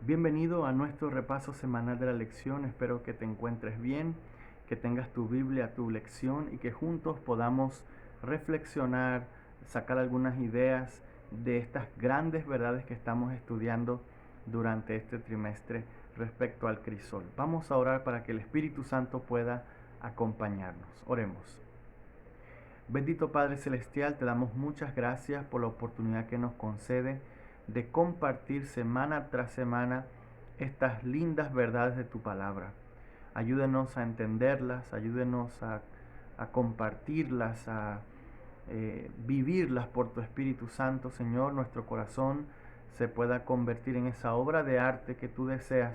Bienvenido a nuestro repaso semanal de la lección. Espero que te encuentres bien, que tengas tu Biblia, tu lección y que juntos podamos reflexionar, sacar algunas ideas de estas grandes verdades que estamos estudiando durante este trimestre respecto al crisol. Vamos a orar para que el Espíritu Santo pueda acompañarnos. Oremos. Bendito Padre Celestial, te damos muchas gracias por la oportunidad que nos concede de compartir semana tras semana estas lindas verdades de tu palabra. Ayúdenos a entenderlas, ayúdenos a compartirlas, a vivirlas por tu Espíritu Santo, Señor. Nuestro corazón se pueda convertir en esa obra de arte que tú deseas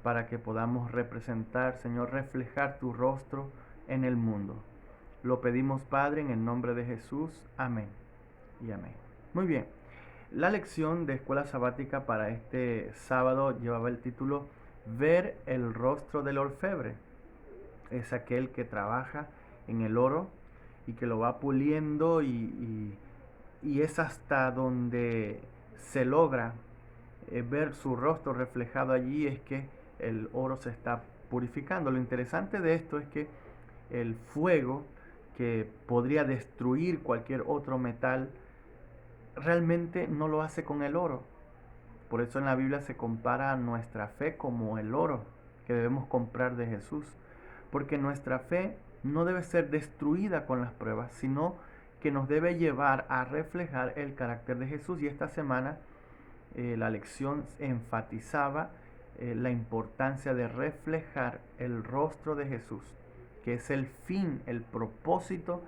para que podamos representar, Señor, reflejar tu rostro en el mundo. Lo pedimos, Padre, en el nombre de Jesús. Amén y amén. Muy bien. La lección de escuela sabática para este sábado llevaba el título Ver el rostro del orfebre. Es aquel que trabaja en el oro y que lo va puliendo y es hasta donde se logra ver su rostro reflejado allí es que el oro se está purificando. Lo interesante de esto es que el fuego que podría destruir cualquier otro metal, realmente no lo hace con el oro. Por eso en la Biblia se compara nuestra fe como el oro que debemos comprar de Jesús. Porque nuestra fe no debe ser destruida con las pruebas, sino que nos debe llevar a reflejar el carácter de Jesús. Y esta semana la lección enfatizaba la importancia de reflejar el rostro de Jesús, que es el fin, el propósito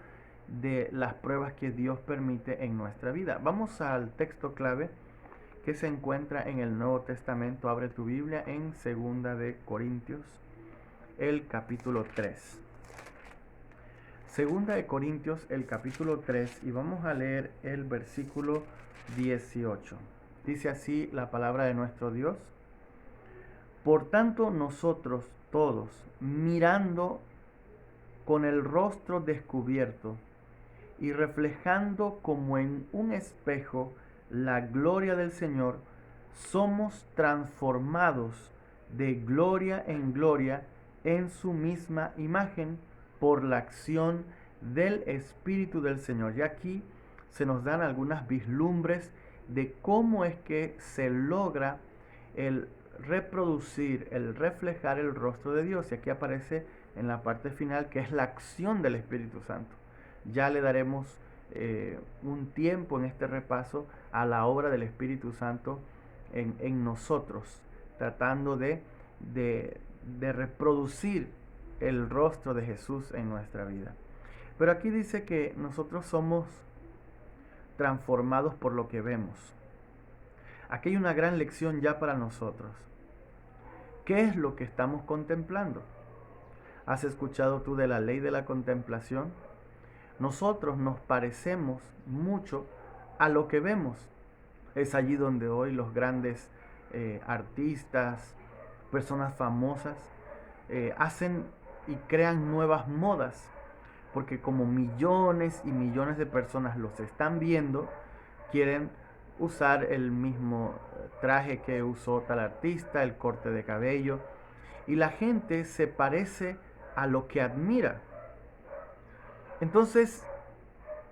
de las pruebas que Dios permite en nuestra vida. Vamos al texto clave que se encuentra en el Nuevo Testamento. Abre tu Biblia en 2 de Corintios, el capítulo 3. 2 de Corintios, el capítulo 3, y vamos a leer el versículo 18. Dice así la palabra de nuestro Dios: Por tanto, nosotros todos, mirando con el rostro descubierto y reflejando como en un espejo la gloria del Señor, somos transformados de gloria en gloria en su misma imagen por la acción del Espíritu del Señor. Y aquí se nos dan algunas vislumbres de cómo es que se logra el reproducir, el reflejar el rostro de Dios. Y aquí aparece en la parte final que es la acción del Espíritu Santo. Ya le daremos un tiempo en este repaso a la obra del Espíritu Santo en nosotros, tratando de reproducir el rostro de Jesús en nuestra vida. Pero aquí dice que nosotros somos transformados por lo que vemos. Aquí hay una gran lección ya para nosotros. ¿Qué es lo que estamos contemplando? ¿Has escuchado tú de la ley de la contemplación? Nosotros nos parecemos mucho a lo que vemos. Es allí donde hoy los grandes artistas, personas famosas, hacen y crean nuevas modas, porque como millones y millones de personas los están viendo, quieren usar el mismo traje que usó tal artista, el corte de cabello, y la gente se parece a lo que admira. Entonces,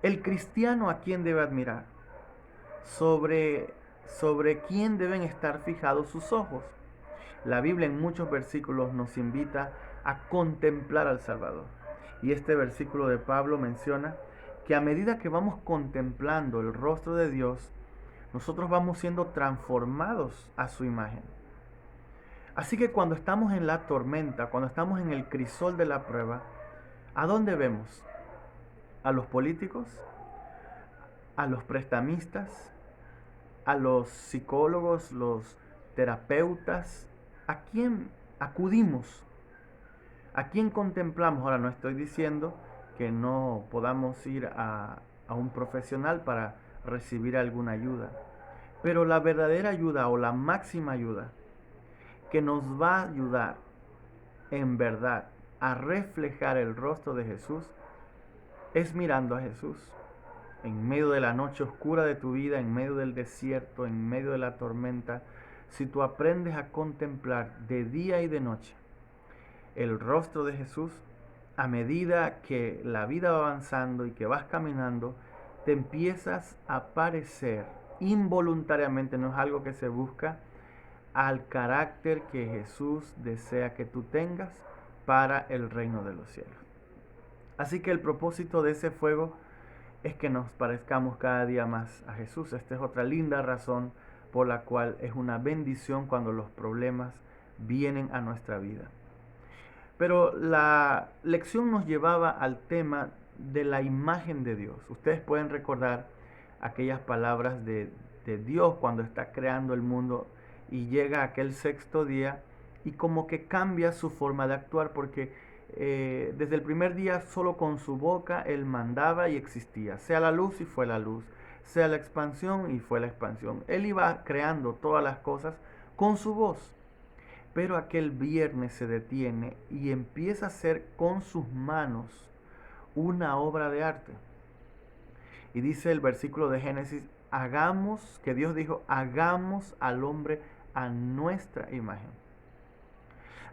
el cristiano, ¿a quién debe admirar? Sobre quién deben estar fijados sus ojos. La Biblia en muchos versículos nos invita a contemplar al Salvador. Y este versículo de Pablo menciona que a medida que vamos contemplando el rostro de Dios, nosotros vamos siendo transformados a su imagen. Así que cuando estamos en la tormenta, cuando estamos en el crisol de la prueba, ¿a dónde vemos? ¿A los políticos? ¿A los prestamistas? ¿A los psicólogos, los terapeutas? ¿A quién acudimos? ¿A quién contemplamos? Ahora, no estoy diciendo que no podamos ir a un profesional para recibir alguna ayuda, pero la verdadera ayuda o la máxima ayuda que nos va a ayudar en verdad a reflejar el rostro de Jesús es mirando a Jesús. En medio de la noche oscura de tu vida, en medio del desierto, en medio de la tormenta, Si tú aprendes a contemplar de día y de noche el rostro de Jesús, a medida que la vida va avanzando y que vas caminando, te empiezas a parecer involuntariamente, no es algo que se busca, al carácter que Jesús desea que tú tengas para el reino de los cielos. Así que el propósito de ese fuego es que nos parezcamos cada día más a Jesús. Esta es otra linda razón por la cual es una bendición cuando los problemas vienen a nuestra vida. Pero la lección nos llevaba al tema de la imagen de Dios. Ustedes pueden recordar aquellas palabras de Dios cuando está creando el mundo y llega aquel sexto día y como que cambia su forma de actuar porque desde el primer día solo con su boca Él mandaba y existía. Sea la luz y fue la luz. Sea la expansión y fue la expansión. Él iba creando todas las cosas con su voz. Pero aquel viernes se detiene y empieza a hacer con sus manos una obra de arte. Y dice el versículo de Génesis, hagamos, que Dios dijo, hagamos al hombre a nuestra imagen.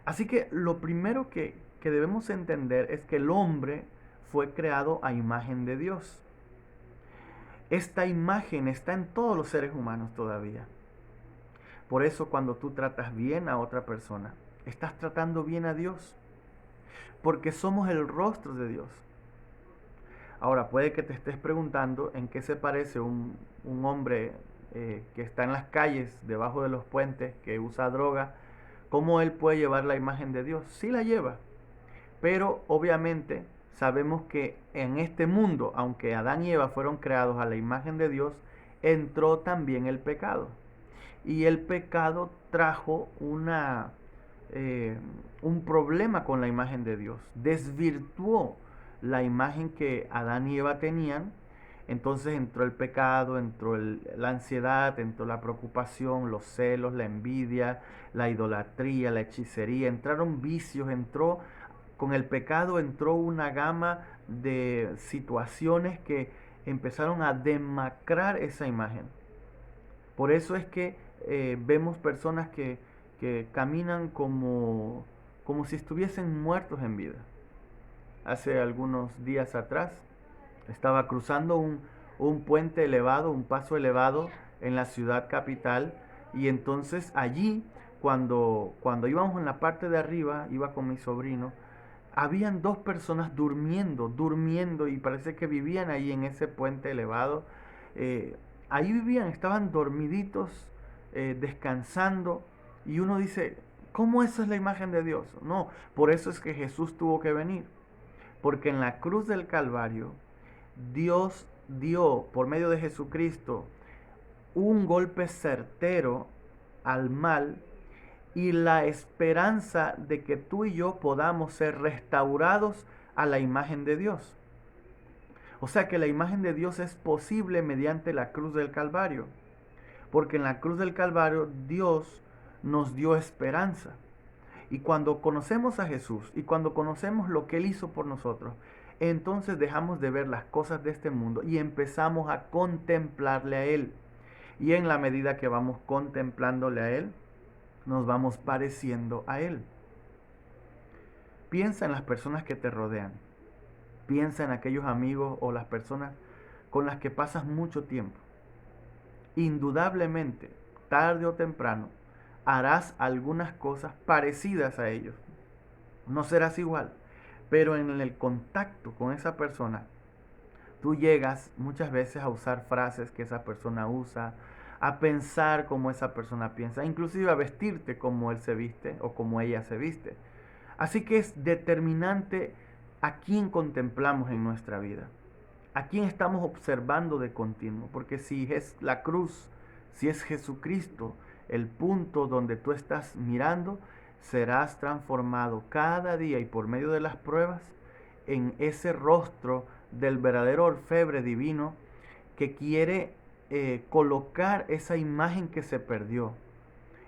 Así que lo primero que debemos entender es que el hombre fue creado a imagen de Dios. Esta imagen está en todos los seres humanos todavía. Por eso cuando tú tratas bien a otra persona, estás tratando bien a Dios. Porque somos el rostro de Dios. Ahora, puede que te estés preguntando en qué se parece un hombre que está en las calles, debajo de los puentes, que usa droga. ¿Cómo él puede llevar la imagen de Dios? Sí la lleva. Pero obviamente sabemos que en este mundo, aunque Adán y Eva fueron creados a la imagen de Dios, entró también el pecado. Y el pecado trajo un problema con la imagen de Dios. Desvirtuó la imagen que Adán y Eva tenían. Entonces entró el pecado, entró la ansiedad, entró la preocupación, los celos, la envidia, la idolatría, la hechicería. Entraron vicios, con el pecado entró una gama de situaciones que empezaron a demacrar esa imagen. Por eso es que vemos personas que caminan como si estuviesen muertos en vida. Hace algunos días atrás estaba cruzando un puente elevado, un paso elevado en la ciudad capital, y entonces allí, cuando íbamos en la parte de arriba, iba con mi sobrino, habían dos personas durmiendo, y parece que vivían ahí en ese puente elevado. Ahí vivían, estaban dormiditos, descansando, y uno dice, ¿cómo esa es la imagen de Dios? No, por eso es que Jesús tuvo que venir, porque en la cruz del Calvario, Dios dio, por medio de Jesucristo, un golpe certero al mal y la esperanza de que tú y yo podamos ser restaurados a la imagen de Dios. O sea que la imagen de Dios es posible mediante la cruz del Calvario, porque en la cruz del Calvario Dios nos dio esperanza. Y cuando conocemos a Jesús y cuando conocemos lo que Él hizo por nosotros, entonces dejamos de ver las cosas de este mundo y empezamos a contemplarle a Él. Y en la medida que vamos contemplándole a Él, nos vamos pareciendo a Él. Piensa en las personas que te rodean. Piensa en aquellos amigos o las personas con las que pasas mucho tiempo. Indudablemente, tarde o temprano, harás algunas cosas parecidas a ellos. No serás igual, pero en el contacto con esa persona, tú llegas muchas veces a usar frases que esa persona usa, a pensar como esa persona piensa, inclusive a vestirte como él se viste o como ella se viste. Así que es determinante a quién contemplamos en nuestra vida, a quién estamos observando de continuo, porque si es la cruz, si es Jesucristo, el punto donde tú estás mirando, serás transformado cada día y por medio de las pruebas en ese rostro del verdadero orfebre divino que quiere colocar esa imagen que se perdió.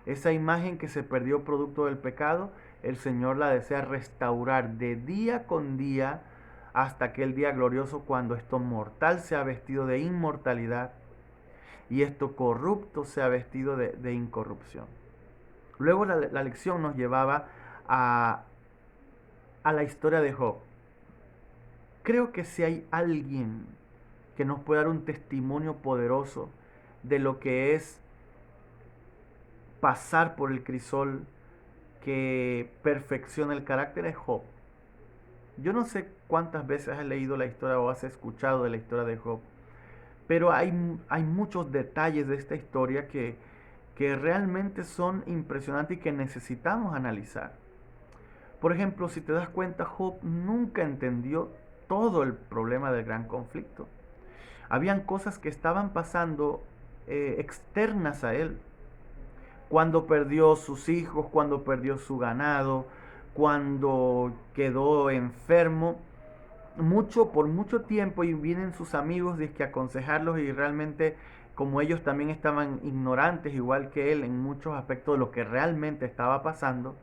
Esa imagen que se perdió producto del pecado, el Señor la desea restaurar de día con día hasta aquel día glorioso cuando esto mortal sea vestido de inmortalidad y esto corrupto sea vestido de incorrupción. Luego la lección nos llevaba a, a la historia de Job. Creo que si hay alguien que nos puede dar un testimonio poderoso de lo que es pasar por el crisol que perfecciona el carácter, es Job. Yo no sé cuántas veces has leído la historia o has escuchado de la historia de Job, pero hay muchos detalles de esta historia que realmente son impresionantes y que necesitamos analizar. Por ejemplo, si te das cuenta, Job nunca entendió todo el problema del gran conflicto. Habían cosas que estaban pasando externas a él. Cuando perdió sus hijos, cuando perdió su ganado, cuando quedó enfermo, por mucho tiempo, y vienen sus amigos que aconsejarlos, y realmente como ellos también estaban ignorantes igual que él en muchos aspectos de lo que realmente estaba pasando,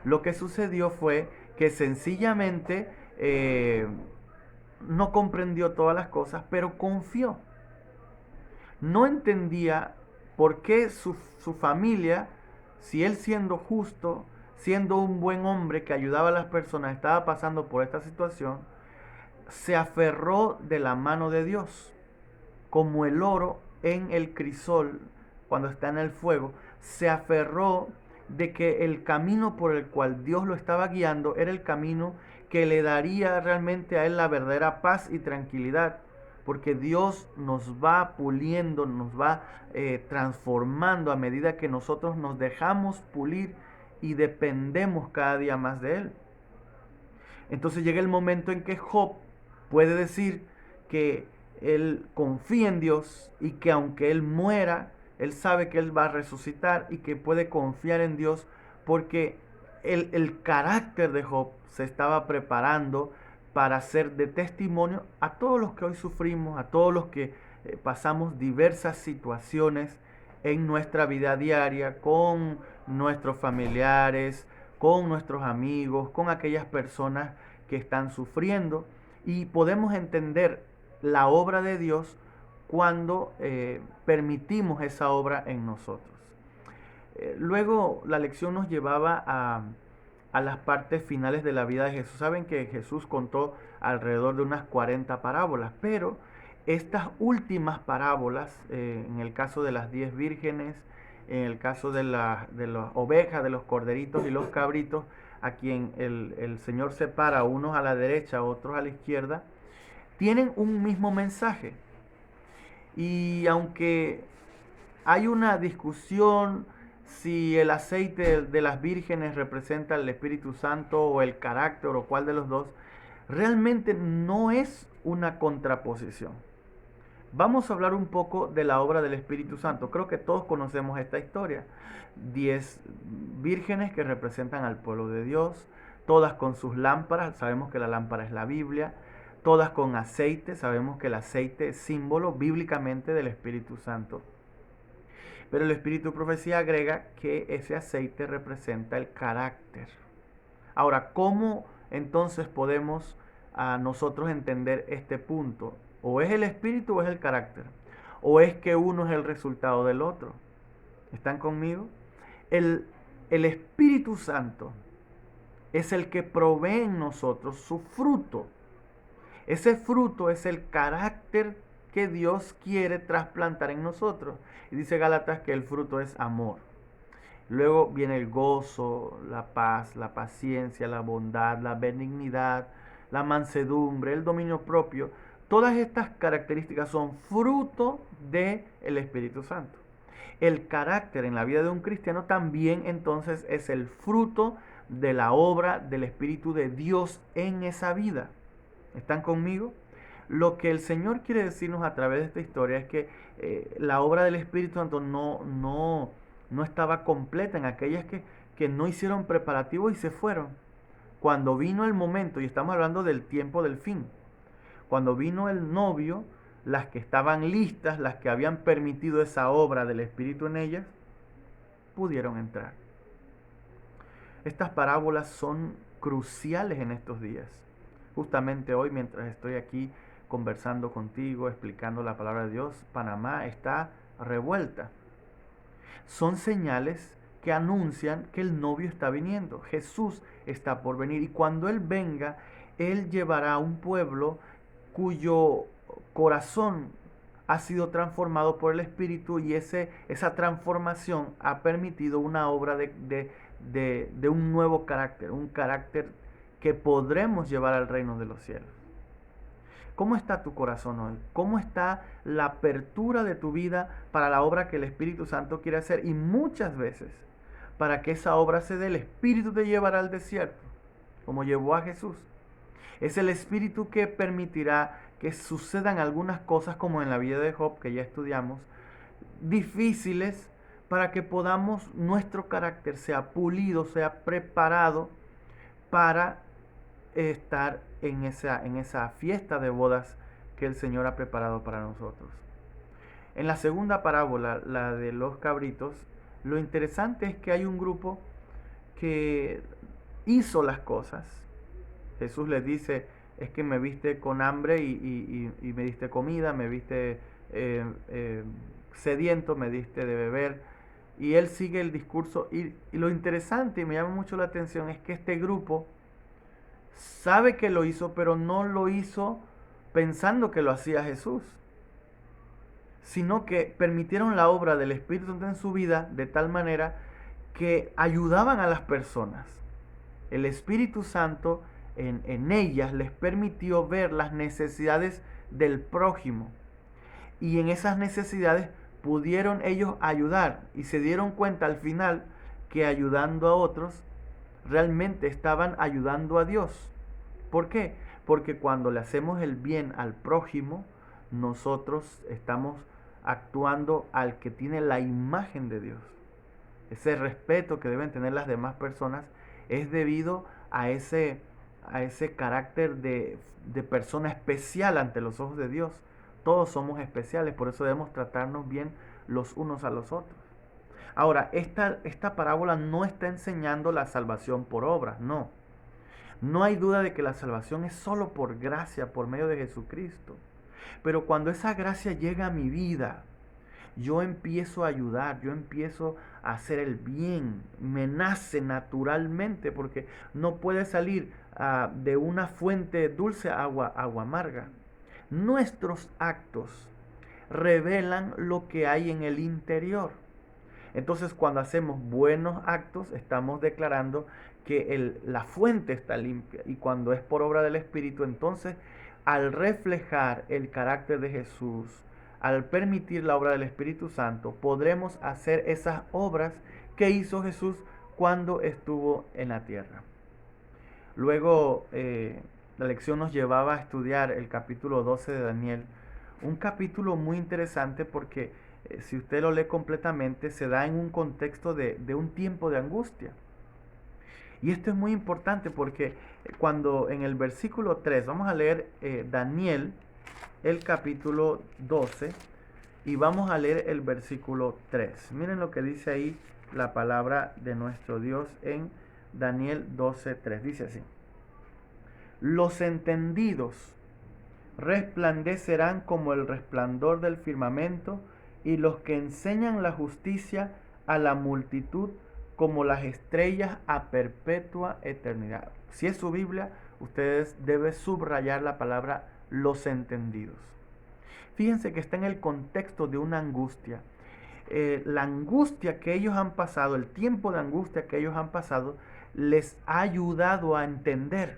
lo que sucedió fue que sencillamente no comprendió todas las cosas, pero confió. No entendía por qué su familia, si él siendo justo, siendo un buen hombre que ayudaba a las personas, estaba pasando por esta situación, se aferró de la mano de Dios, como el oro en el crisol cuando está en el fuego, se aferró de que el camino por el cual Dios lo estaba guiando era el camino que le daría realmente a él la verdadera paz y tranquilidad, porque Dios nos va puliendo, nos va transformando a medida que nosotros nos dejamos pulir y dependemos cada día más de Él. Entonces llega el momento en que Job puede decir que él confía en Dios y que aunque él muera, él sabe que él va a resucitar y que puede confiar en Dios porque el carácter de Job se estaba preparando para ser de testimonio a todos los que hoy sufrimos, a todos los que pasamos diversas situaciones en nuestra vida diaria con nuestros familiares, con nuestros amigos, con aquellas personas que están sufriendo, y podemos entender la obra de Dios cuando permitimos esa obra en nosotros. Luego la lección nos llevaba a las partes finales de la vida de Jesús. Saben que Jesús contó alrededor de unas 40 parábolas, pero estas últimas parábolas, en el caso de las 10 vírgenes, en el caso de las ovejas, de los corderitos y los cabritos, a quien el Señor separa, unos a la derecha, otros a la izquierda, tienen un mismo mensaje. Y aunque hay una discusión si el aceite de las vírgenes representa el Espíritu Santo o el carácter o cuál de los dos, realmente no es una contraposición. Vamos a hablar un poco de la obra del Espíritu Santo. Creo que todos conocemos esta historia. 10 vírgenes que representan al pueblo de Dios, todas con sus lámparas, sabemos que la lámpara es la Biblia, todas con aceite, sabemos que el aceite es símbolo bíblicamente del Espíritu Santo. Pero el Espíritu de Profecía agrega que ese aceite representa el carácter. Ahora, ¿cómo entonces podemos nosotros entender este punto? ¿O es el espíritu o es el carácter? ¿O es que uno es el resultado del otro? ¿Están conmigo? El Espíritu Santo es el que provee en nosotros su fruto. Ese fruto es el carácter que Dios quiere trasplantar en nosotros. Y dice Gálatas que el fruto es amor. Luego viene el gozo, la paz, la paciencia, la bondad, la benignidad, la mansedumbre, el dominio propio. Todas estas características son fruto del Espíritu Santo. El carácter en la vida de un cristiano también entonces es el fruto de la obra del Espíritu de Dios en esa vida. ¿Están conmigo? Lo que el Señor quiere decirnos a través de esta historia es que la obra del Espíritu Santo no estaba completa en aquellas que no hicieron preparativos y se fueron. Cuando vino el momento, y estamos hablando del tiempo del fin, cuando vino el novio, las que estaban listas, las que habían permitido esa obra del Espíritu en ellas, pudieron entrar. Estas parábolas son cruciales en estos días. Justamente hoy, mientras estoy aquí conversando contigo, explicando la palabra de Dios, Panamá está revuelta. Son señales que anuncian que el novio está viniendo. Jesús está por venir y cuando Él venga, Él llevará a un pueblo cuyo corazón ha sido transformado por el Espíritu y esa transformación ha permitido una obra de un nuevo carácter, un carácter que podremos llevar al reino de los cielos. ¿Cómo está tu corazón hoy? ¿Cómo está la apertura de tu vida para la obra que el Espíritu Santo quiere hacer? Y muchas veces, para que esa obra se dé, el Espíritu te llevará al desierto, como llevó a Jesús. Es el Espíritu que permitirá que sucedan algunas cosas, como en la vida de Job, que ya estudiamos, difíciles, para que podamos, nuestro carácter sea pulido, sea preparado para estar en esa fiesta de bodas que el Señor ha preparado para nosotros. En la segunda parábola, la de los cabritos, lo interesante es que hay un grupo que hizo las cosas. Jesús les dice, es que me viste con hambre y me diste comida, me viste sediento, me diste de beber. Y él sigue el discurso. Y lo interesante, y me llama mucho la atención, es que este grupo sabe que lo hizo, pero no lo hizo pensando que lo hacía Jesús, sino que permitieron la obra del Espíritu Santo en su vida de tal manera que ayudaban a las personas. El Espíritu Santo en ellas les permitió ver las necesidades del prójimo y en esas necesidades pudieron ellos ayudar y se dieron cuenta al final que ayudando a otros realmente estaban ayudando a Dios. ¿Por qué? Porque cuando le hacemos el bien al prójimo, nosotros estamos actuando al que tiene la imagen de Dios. Ese respeto que deben tener las demás personas es debido a ese carácter de persona especial ante los ojos de Dios. Todos somos especiales, por eso debemos tratarnos bien los unos a los otros. Ahora, esta parábola no está enseñando la salvación por obras, no. No hay duda de que la salvación es solo por gracia, por medio de Jesucristo. Pero cuando esa gracia llega a mi vida, yo empiezo a ayudar, yo empiezo a hacer el bien, me nace naturalmente, porque no puede salir de una fuente dulce agua amarga. Nuestros actos revelan lo que hay en el interior. Entonces, cuando hacemos buenos actos, estamos declarando que la fuente está limpia. Y cuando es por obra del Espíritu, entonces, al reflejar el carácter de Jesús, al permitir la obra del Espíritu Santo, podremos hacer esas obras que hizo Jesús cuando estuvo en la tierra. Luego, la lección nos llevaba a estudiar el capítulo 12 de Daniel, un capítulo muy interesante porque si usted lo lee completamente, se da en un contexto de un tiempo de angustia. Y esto es muy importante porque cuando en el versículo 3, vamos a leer Daniel, el capítulo 12, y vamos a leer el versículo 3. Miren lo que dice ahí la palabra de nuestro Dios en Daniel 12:3. Dice así: los entendidos resplandecerán como el resplandor del firmamento, y los que enseñan la justicia a la multitud como las estrellas a perpetua eternidad. Si es su Biblia, ustedes deben subrayar la palabra los entendidos. Fíjense que está en el contexto de una angustia. La angustia que ellos han pasado, el tiempo de angustia que ellos han pasado, les ha ayudado a entender.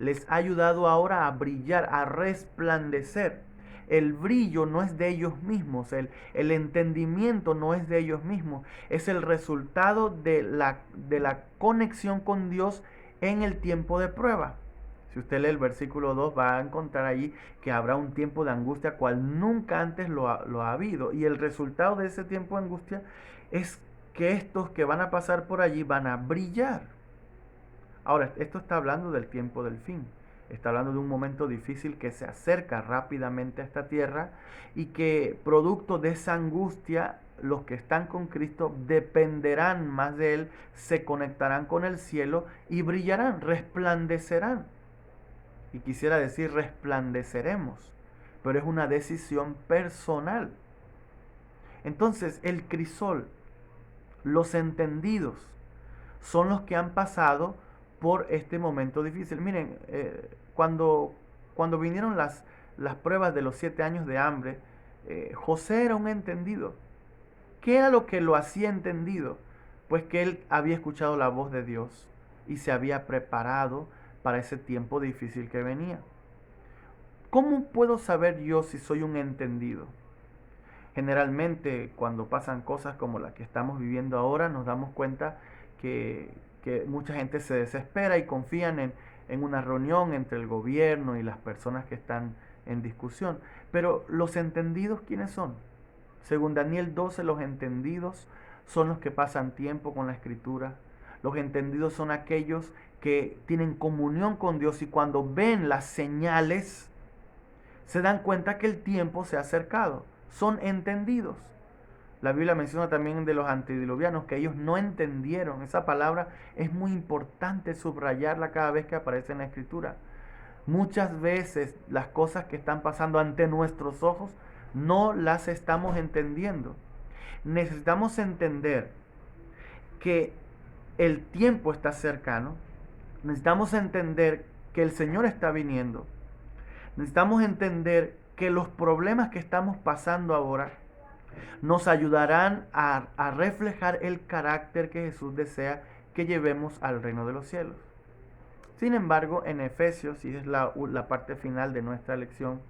Les ha ayudado ahora a brillar, a resplandecer. El brillo no es de ellos mismos, el entendimiento no es de ellos mismos, es el resultado de la conexión con Dios en el tiempo de prueba. Si usted lee el versículo 2 va a encontrar allí que habrá un tiempo de angustia cual nunca antes lo ha habido. Y el resultado de ese tiempo de angustia es que estos que van a pasar por allí van a brillar. Ahora, esto está hablando del tiempo del fin. Está hablando de un momento difícil que se acerca rápidamente a esta tierra y que producto de esa angustia, los que están con Cristo dependerán más de Él, se conectarán con el cielo y brillarán, resplandecerán. Y quisiera decir resplandeceremos, pero es una decisión personal. Entonces el crisol, los entendidos, son los que han pasado por este momento difícil. Miren, cuando vinieron las pruebas de los 7 años de hambre, José era un entendido. ¿Qué era lo que lo hacía entendido? Pues que él había escuchado la voz de Dios y se había preparado para ese tiempo difícil que venía. ¿Cómo puedo saber yo si soy un entendido? Generalmente cuando pasan cosas como las que estamos viviendo ahora, nos damos cuenta que mucha gente se desespera y confían en una reunión entre el gobierno y las personas que están en discusión. Pero los entendidos, ¿quiénes son? Según Daniel 12, los entendidos son los que pasan tiempo con la Escritura. Los entendidos son aquellos que tienen comunión con Dios y cuando ven las señales se dan cuenta que el tiempo se ha acercado. Son entendidos. La Biblia menciona también de los antediluvianos que ellos no entendieron. Esa palabra es muy importante subrayarla cada vez que aparece en la Escritura. Muchas veces las cosas que están pasando ante nuestros ojos no las estamos entendiendo. Necesitamos entender que el tiempo está cercano. Necesitamos entender que el Señor está viniendo. Necesitamos entender que los problemas que estamos pasando ahora nos ayudarán a reflejar el carácter que Jesús desea que llevemos al reino de los cielos. Sin embargo, en Efesios, y es la parte final de nuestra lección,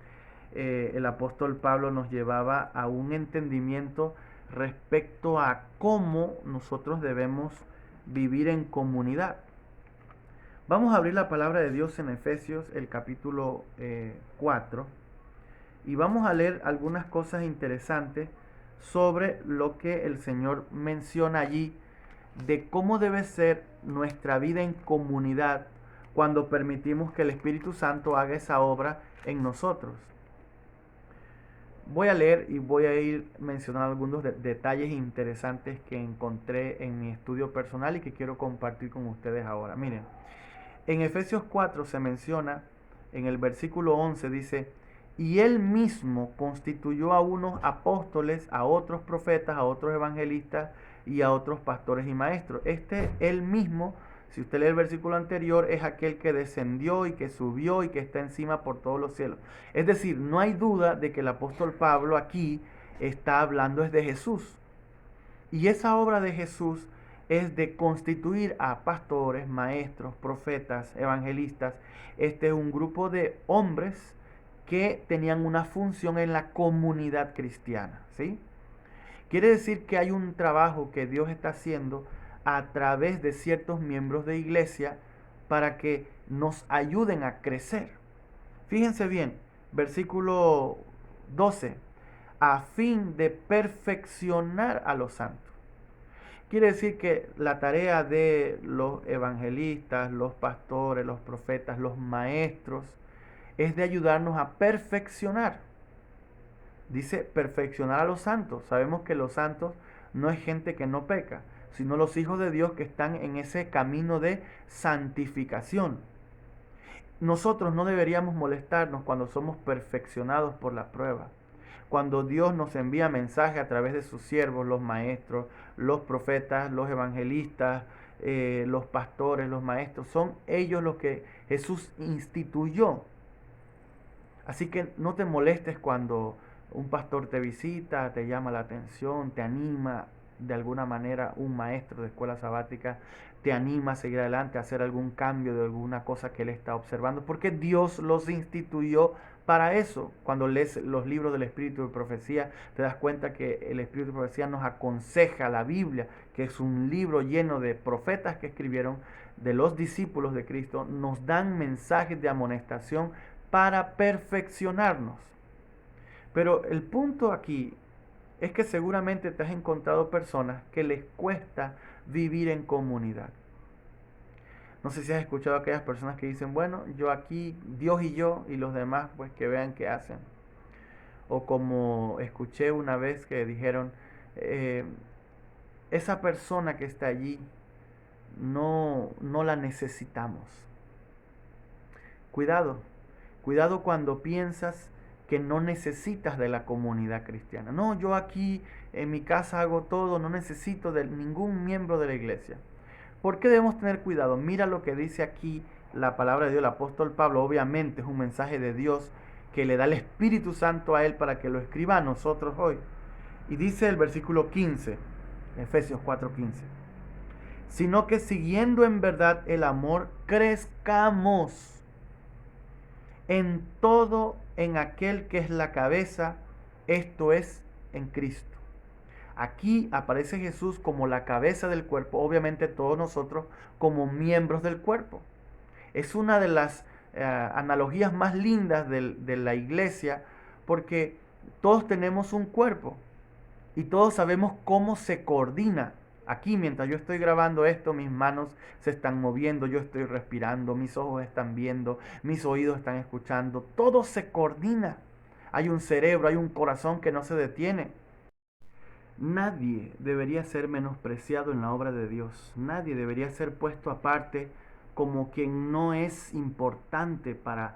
el apóstol Pablo nos llevaba a un entendimiento respecto a cómo nosotros debemos vivir en comunidad. Vamos a abrir la palabra de Dios en Efesios, el capítulo 4, y vamos a leer algunas cosas interesantes sobre lo que el Señor menciona allí, de cómo debe ser nuestra vida en comunidad cuando permitimos que el Espíritu Santo haga esa obra en nosotros. Voy a leer y voy a ir mencionando algunos detalles interesantes que encontré en mi estudio personal y que quiero compartir con ustedes ahora. Miren, en Efesios 4 se menciona, en el versículo 11 dice, y él mismo constituyó a unos apóstoles, a otros profetas, a otros evangelistas y a otros pastores y maestros. Él mismo, si usted lee el versículo anterior, es aquel que descendió y que subió y que está encima por todos los cielos. Es decir, no hay duda de que el apóstol Pablo aquí está hablando es de Jesús. Y esa obra de Jesús es de constituir a pastores, maestros, profetas, evangelistas. Este es un grupo de hombres que tenían una función en la comunidad cristiana, ¿sí? Quiere decir que hay un trabajo que Dios está haciendo a través de ciertos miembros de iglesia para que nos ayuden a crecer. Fíjense bien, versículo 12, a fin de perfeccionar a los santos. Quiere decir que la tarea de los evangelistas, los pastores, los profetas, los maestros, es de ayudarnos a perfeccionar. Dice perfeccionar a los santos. Sabemos que los santos no es gente que no peca, sino los hijos de Dios que están en ese camino de santificación. Nosotros no deberíamos molestarnos cuando somos perfeccionados por la prueba. Cuando Dios nos envía mensaje a través de sus siervos, los maestros, los profetas, los evangelistas, los pastores, los maestros, son ellos los que Jesús instituyó. Así que no te molestes cuando un pastor te visita, te llama la atención, te anima de alguna manera, un maestro de escuela sabática te anima a seguir adelante, a hacer algún cambio de alguna cosa que él está observando, porque Dios los instituyó para eso. Cuando lees los libros del Espíritu de Profecía, te das cuenta que el Espíritu de Profecía nos aconseja la Biblia, que es un libro lleno de profetas que escribieron, de los discípulos de Cristo, nos dan mensajes de amonestación para perfeccionarnos. Pero el punto aquí es que seguramente te has encontrado personas que les cuesta vivir en comunidad. No sé si has escuchado a aquellas personas que dicen, bueno, yo aquí, Dios y yo, y los demás, pues que vean qué hacen. O como escuché una vez que dijeron, esa persona que está allí, no la necesitamos. Cuidado cuando piensas que no necesitas de la comunidad cristiana. No, yo aquí en mi casa hago todo, no necesito de ningún miembro de la iglesia. ¿Por qué debemos tener cuidado? Mira lo que dice aquí la palabra de Dios, el apóstol Pablo. Obviamente es un mensaje de Dios que le da el Espíritu Santo a él para que lo escriba a nosotros hoy. Y dice el versículo 15, Efesios 4:15, sino que siguiendo en verdad el amor, crezcamos en todo en aquel que es la cabeza, esto es, en Cristo. Aquí aparece Jesús como la cabeza del cuerpo, obviamente todos nosotros como miembros del cuerpo. Es una de las analogías más lindas de la iglesia, porque todos tenemos un cuerpo y todos sabemos cómo se coordina. Aquí, mientras yo estoy grabando esto, mis manos se están moviendo, yo estoy respirando, mis ojos están viendo, mis oídos están escuchando, todo se coordina. Hay un cerebro, hay un corazón que no se detiene. Nadie debería ser menospreciado en la obra de Dios. Nadie debería ser puesto aparte como quien no es importante para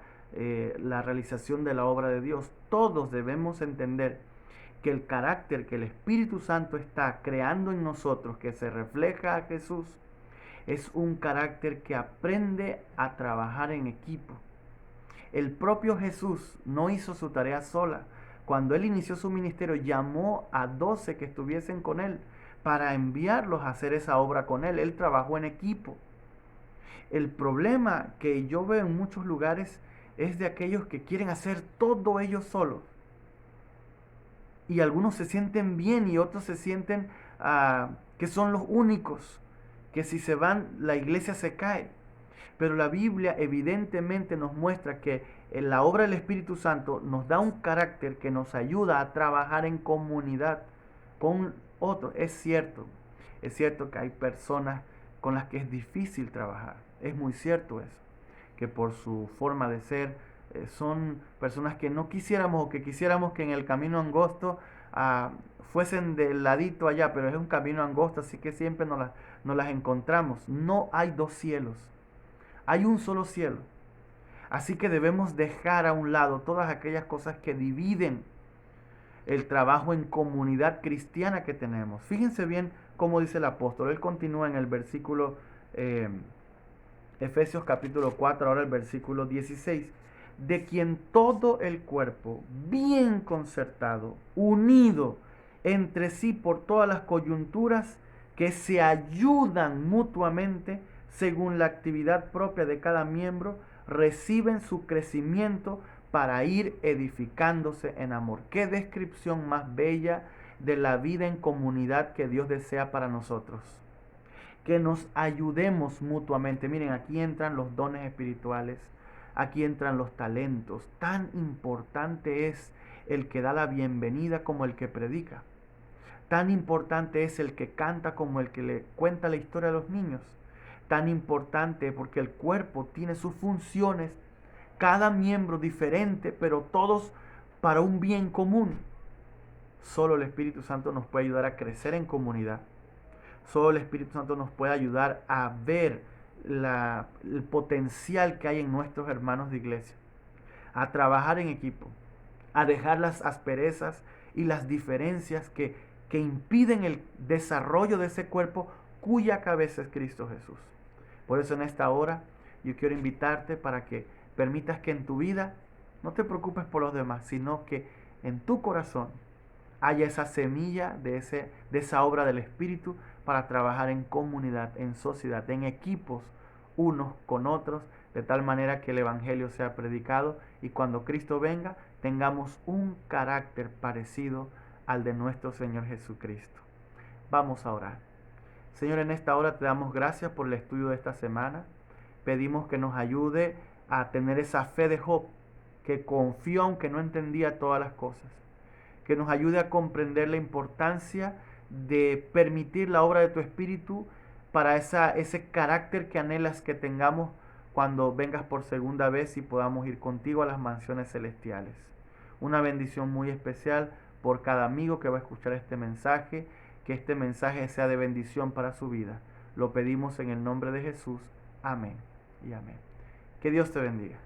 la realización de la obra de Dios. Todos debemos entender que el carácter que el Espíritu Santo está creando en nosotros, que se refleja a Jesús, es un carácter que aprende a trabajar en equipo. El propio Jesús no hizo su tarea sola. Cuando él inició su ministerio, llamó a 12 que estuviesen con él para enviarlos a hacer esa obra con él. Él trabajó en equipo. El problema que yo veo en muchos lugares es de aquellos que quieren hacer todo ellos solos. Y algunos se sienten bien y otros se sienten que son los únicos, que si se van la iglesia se cae. Pero la Biblia evidentemente nos muestra que en la obra del Espíritu Santo nos da un carácter que nos ayuda a trabajar en comunidad con otros. Es cierto que hay personas con las que es difícil trabajar. Es muy cierto eso, que por su forma de ser son personas que no quisiéramos o que quisiéramos que en el camino angosto fuesen del ladito allá, pero es un camino angosto, así que siempre nos las encontramos. No hay dos cielos. Hay un solo cielo. Así que debemos dejar a un lado todas aquellas cosas que dividen el trabajo en comunidad cristiana que tenemos. Fíjense bien cómo dice el apóstol. Él continúa en el versículo Efesios capítulo 4, ahora el versículo 16. De quien todo el cuerpo, bien concertado, unido entre sí por todas las coyunturas que se ayudan mutuamente, según la actividad propia de cada miembro, reciben su crecimiento para ir edificándose en amor. Qué descripción más bella de la vida en comunidad que Dios desea para nosotros. Que nos ayudemos mutuamente. Miren, aquí entran los dones espirituales, aquí entran los talentos. Tan importante es el que da la bienvenida como el que predica. Tan importante es el que canta como el que le cuenta la historia a los niños. Tan importante porque el cuerpo tiene sus funciones, cada miembro diferente, pero todos para un bien común. Solo el Espíritu Santo nos puede ayudar a crecer en comunidad. Solo el Espíritu Santo nos puede ayudar a ver el potencial que hay en nuestros hermanos de iglesia, a trabajar en equipo, a dejar las asperezas y las diferencias que impiden el desarrollo de ese cuerpo cuya cabeza es Cristo Jesús. Por eso en esta hora yo quiero invitarte para que permitas que en tu vida no te preocupes por los demás, sino que en tu corazón haya esa semilla de esa obra del Espíritu para trabajar en comunidad, en sociedad, en equipos, unos con otros, de tal manera que el Evangelio sea predicado y cuando Cristo venga tengamos un carácter parecido al de nuestro Señor Jesucristo. Vamos a orar. Señor, en esta hora te damos gracias por el estudio de esta semana. Pedimos que nos ayude a tener esa fe de Job, que confió aunque no entendía todas las cosas. Que nos ayude a comprender la importancia de permitir la obra de tu Espíritu para ese carácter que anhelas que tengamos cuando vengas por segunda vez y podamos ir contigo a las mansiones celestiales. Una bendición muy especial por cada amigo que va a escuchar este mensaje, que este mensaje sea de bendición para su vida. Lo pedimos en el nombre de Jesús. Amén y amén. Que Dios te bendiga.